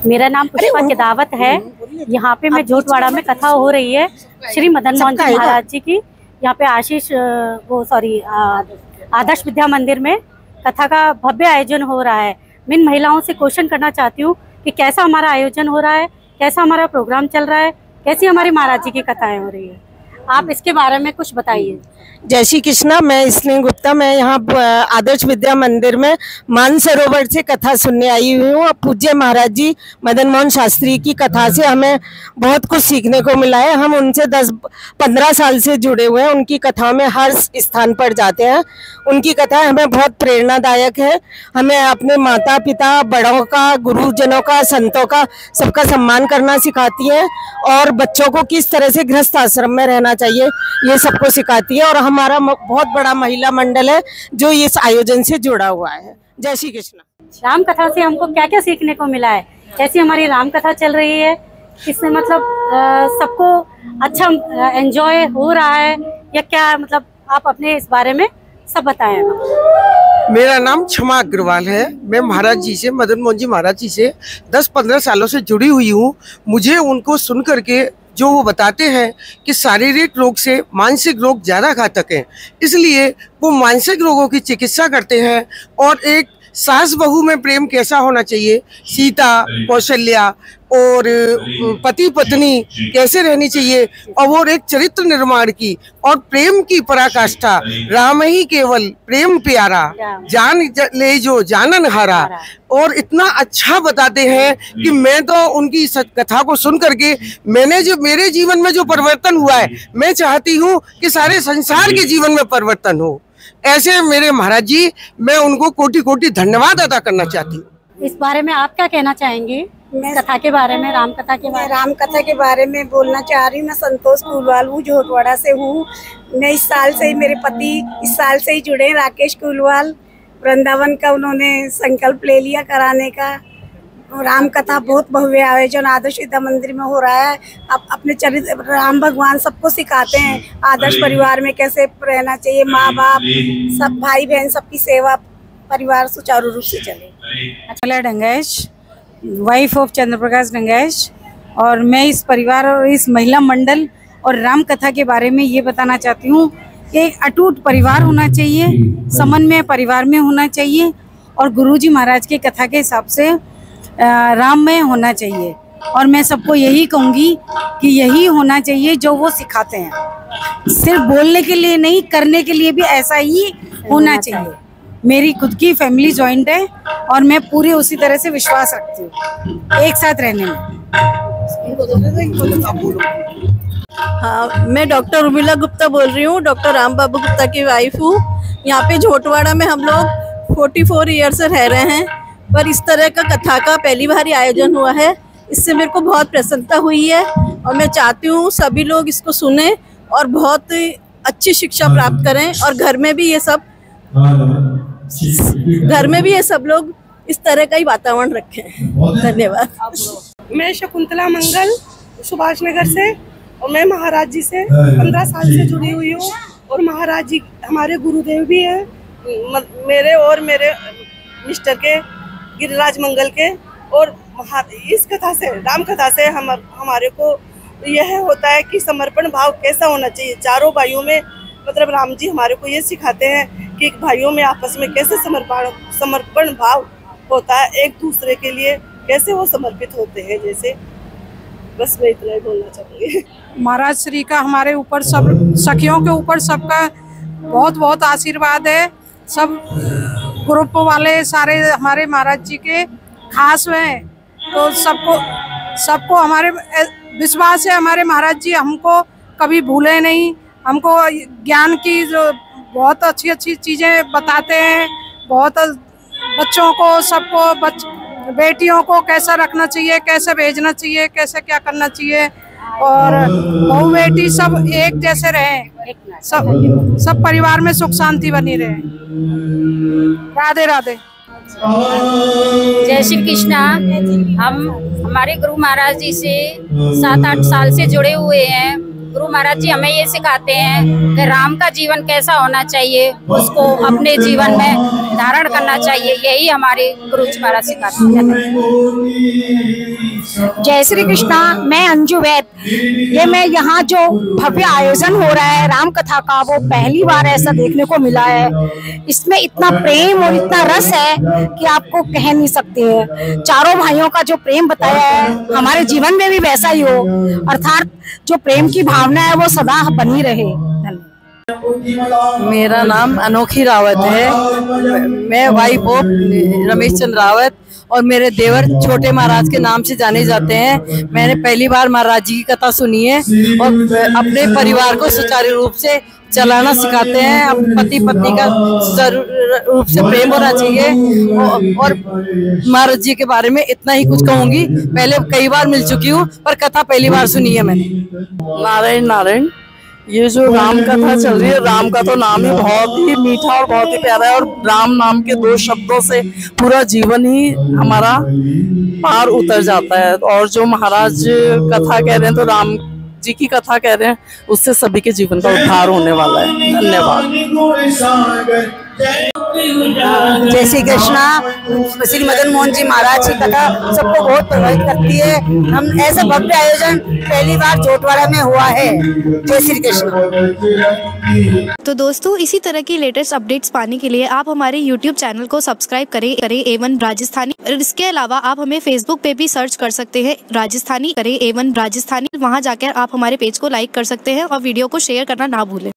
मेरा नाम पुष्पा केदावत है। यहाँ पे मैं जोटवाड़ा में कथा हो रही है श्री मदन मोहन जी महाराज जी की। यहाँ पे आदर्श विद्या मंदिर में कथा का भव्य आयोजन हो रहा है। मैं इन महिलाओं से क्वेश्चन करना चाहती हूँ कि कैसा हमारा आयोजन हो रहा है, कैसा हमारा प्रोग्राम चल रहा है, कैसी हमारी महाराज जी की कथाएं हो रही है। आप इसके बारे में कुछ बताइए। जय श्री कृष्णा। मैं स्नेह गुप्ता, मैं यहाँ आदर्श विद्या मंदिर में मानसरोवर से कथा सुनने आई हुई हूँ। पूज्य महाराज जी मदन मोहन शास्त्री की कथा से हमें बहुत कुछ सीखने को मिला है। हम उनसे 10-15 साल से जुड़े हुए हैं। उनकी कथाओं में हर स्थान पर जाते हैं। उनकी कथा हमें बहुत प्रेरणादायक है। हमें अपने माता पिता, बड़ों का, गुरुजनों का, संतों का, सबका सम्मान करना सिखाती है और बच्चों को किस तरह से गृहस्थ आश्रम में रहना चाहिए ये सबको सिखाती है। और हमारा बहुत बड़ा महिला मंडल है जो इस आयोजन से जुड़ा हुआ है। जय श्री कृष्ण। राम कथा से हमको क्या क्या सीखने को मिला है, कैसी हमारी राम कथा चल रही है, इससे मतलब सबको अच्छा एंजॉय हो रहा है या क्या, मतलब आप अपने इस बारे में सब बताएं। मेरा नाम क्षमा अग्रवाल है। मैं महाराज जी से, मदन मोहन जी महाराज जी से 10-15 सालों से जुड़ी हुई हूँ। मुझे उनको सुन करके जो वो बताते हैं कि शारीरिक रोग से मानसिक रोग ज़्यादा घातक हैं, इसलिए वो मानसिक रोगों की चिकित्सा करते हैं। और एक सास बहू में प्रेम कैसा होना चाहिए, सीता कौशल्या और पति पत्नी कैसे रहनी चाहिए, और वो एक चरित्र निर्माण की और प्रेम की पराकाष्ठा। राम ही केवल प्रेम प्यारा, जान ले जो जानन हारा। और इतना अच्छा बताते हैं कि मैं तो उनकी कथा को सुन करके मेरे जीवन में जो परिवर्तन हुआ है, मैं चाहती हूँ कि सारे संसार के जीवन में परिवर्तन हो। ऐसे मेरे महाराज जी, मैं उनको कोटि कोटि धन्यवाद अदा करना चाहती हूँ। इस बारे में आप क्या कहना चाहेंगे, कथा के बारे में, राम कथा के बारे में? राम कथा के बारे में बोलना चाह रही हूँ। मैं संतोष कुलवाल हूँ, जोटवाड़ा से हूँ। मैं इस साल से ही, मेरे पति इस साल से ही जुड़े, राकेश कुलवाल। वृंदावन का उन्होंने संकल्प ले लिया कराने का। राम कथा बहुत भव्य आयोजन आदर्श विद्या मंदिर में हो रहा है। अब अपने चरित्र राम भगवान सबको सिखाते हैं, आदर्श परिवार में कैसे रहना चाहिए, माँ बाप सब भाई बहन सबकी सेवा, परिवार सुचारू रूप से चले। डंगेश, वाइफ ऑफ चंद्र प्रकाश डंगेश, और मैं इस परिवार और इस महिला मंडल और राम कथा के बारे में ये बताना चाहती हूँ कि एक अटूट परिवार होना चाहिए, समन्वय परिवार में होना चाहिए और गुरुजी महाराज की कथा के हिसाब से राममय होना चाहिए। और मैं सबको यही कहूँगी कि यही होना चाहिए जो वो सिखाते हैं। सिर्फ बोलने के लिए नहीं, करने के लिए भी ऐसा ही होना चाहिए। मेरी खुद की फैमिली जॉइंट है और मैं पूरी उसी तरह से विश्वास रखती हूँ एक साथ रहने में। हाँ, मैं डॉक्टर उर्मिला गुप्ता बोल रही हूँ, डॉक्टर राम बाबू गुप्ता की वाइफ हूँ। यहाँ पे जोटवाड़ा में हम लोग 44 ईयर से रह रहे हैं, पर इस तरह का कथा का पहली बार ही आयोजन हुआ है। इससे मेरे को बहुत प्रसन्नता हुई है और मैं चाहती हूँ सभी लोग इसको सुने और बहुत अच्छी शिक्षा प्राप्त करें और घर में भी ये सब लोग इस तरह का ही वातावरण रखें। धन्यवाद। मैं शकुंतला मंगल सुभाष नगर से, और मैं महाराज जी से 15 साल से जुड़ी हुई हूँ। और महाराज जी हमारे गुरुदेव भी हैं, मेरे और मेरे मिस्टर के, गिरिराज मंगल के। और इस कथा से, राम कथा से हमारे को यह होता है कि समर्पण भाव कैसा होना चाहिए चारों भाइयों में। मतलब राम जी हमारे को ये सिखाते हैं कि भाइयों में आपस में कैसे समर्पण भाव होता है, एक दूसरे के लिए कैसे वो समर्पित होते हैं। जैसे बस मैं इतना ही बोलना चाहूँगी। महाराज श्री का हमारे ऊपर, सब सखियों के ऊपर सबका बहुत बहुत आशीर्वाद है। सब ग्रुप वाले सारे हमारे महाराज जी के खास हैं, तो सबको हमारे विश्वास है हमारे महाराज जी हमको कभी भूले नहीं। हमको ज्ञान की जो बहुत अच्छी अच्छी चीज़ें बताते हैं। बहुत बच्चों को, सबको, बेटियों को कैसा रखना चाहिए, कैसे भेजना चाहिए, कैसे क्या करना चाहिए, और बहू बेटी सब एक जैसे रहें, सब परिवार में सुख शांति बनी रहे। राधे राधे। जय श्री कृष्णा। हम हमारे गुरु महाराज जी से 7-8 साल से जुड़े हुए हैं। गुरु महाराज जी हमें ये सिखाते हैं कि राम का जीवन कैसा होना चाहिए, उसको अपने जीवन में धारण करना चाहिए। यही हमारे गुरु जी महाराज सिखाते हैं। जय श्री कृष्णा। मैं अंजू वैद। ये मैं यहाँ जो भव्य आयोजन हो रहा है राम कथा का, वो पहली बार ऐसा देखने को मिला है। इसमें इतना प्रेम और इतना रस है कि आपको कह नहीं सकते हैं। चारों भाइयों का जो प्रेम बताया है, हमारे जीवन में भी वैसा ही हो, अर्थात जो प्रेम की भावना है वो सदा बनी रहे। मेरा नाम अनोखी रावत है। मैं वाइफ ऑफ रमेश चंद्र रावत और मेरे देवर छोटे महाराज के नाम से जाने जाते हैं। मैंने पहली बार महाराज जी की कथा सुनी है और अपने परिवार को सुचारू रूप से चलाना सिखाते हैं। अब पति पत्नी का सुचारू रूप से प्रेम होना चाहिए। और महाराज जी के बारे में इतना ही कुछ कहूंगी। पहले कई बार मिल चुकी हूँ पर कथा पहली बार सुनी है मैंने। नारायण नारायण। ये जो राम कथा चल रही है, राम का तो नाम ही बहुत ही मीठा और बहुत ही प्यारा है और राम नाम के 2 शब्दों से पूरा जीवन ही हमारा पार उतर जाता है। और जो महाराज कथा कह रहे हैं तो राम जी की कथा कह रहे हैं, उससे सभी के जीवन का उद्धार होने वाला है। धन्यवाद। जय श्री कृष्णा। श्री मदन मोहन जी महाराज की कथा सबको बहुत प्रभावित करती है। हम ऐसा भव्य आयोजन पहली बार जोटवाड़ा में हुआ है। जय श्री कृष्णा। तो दोस्तों, इसी तरह की लेटेस्ट अपडेट्स पाने के लिए आप हमारे YouTube चैनल को सब्सक्राइब करें A1 राजस्थानी। और इसके अलावा आप हमें Facebook पे भी सर्च कर सकते हैं राजस्थानी, करें A1 राजस्थानी। वहां जाकर आप हमारे पेज को लाइक कर सकते हैं और वीडियो को शेयर करना ना भूलें।